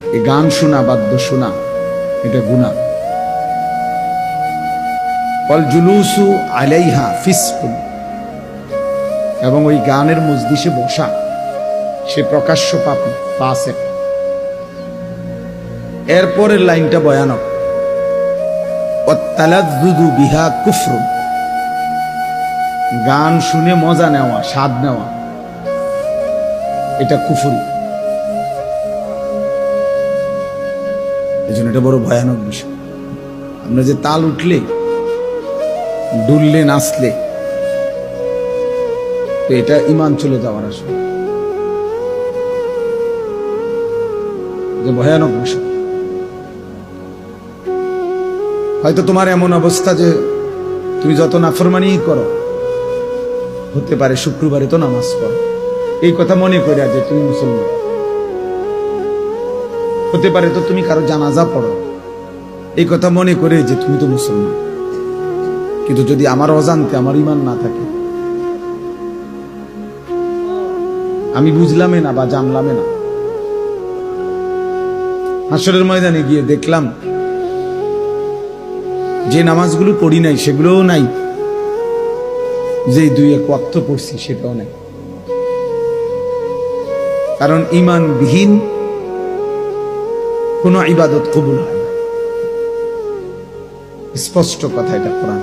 এই গান শোনা, বাদ্য শোনা, এটা গুনাহ। ওয়াল জুলুসু আলাইহা ফিসকুন, এবং ওই গানের মজলিসে বসা সে প্রকাশ্য পাপী, ফাসিক। এরপরের লাইনটা ভয়ানক, ওয়াত্তালাযযুযু বিহা কুফরুন, গান শুনে মজা নেওয়া, স্বাদ নেওয়া, এটা কুফরি। এজন্য এটা বড় ভয়ানক বিষয়। আমরা যে তাল উঠলে, দুললে, নাচলে, তো এটা ঈমান চলে যাওয়ার আসলে যে ভয়ানক বিষয়। হয়তো তোমার এমন অবস্থা যে তুমি যত নাফরমানি করো, হতে পারে শুক্রবারে তো নামাজ পড়ো, এই কথা মনে করে যে তুমি মুসলমান। হতে পারে তো তুমি কারো জানাজা পড়ো, এই কথা মনে করে যে তুমি তো মুসলমান। কিন্তু যদি আমার অজান্তে আমার ঈমান না থাকে, আমি বুঝলামই না বা জানলামই না, হাসরের ময়দানে গিয়ে দেখলাম যে নামাজগুলো পড়ি নাই সেগুলোও নাই, যে দুই এক ওয়াক্ত পড়ছি সেটাও নাই। কারণ ঈমান বিহীন কোন ইবাদত কবুল হয় না। স্পষ্ট কথা এটা কোরআন।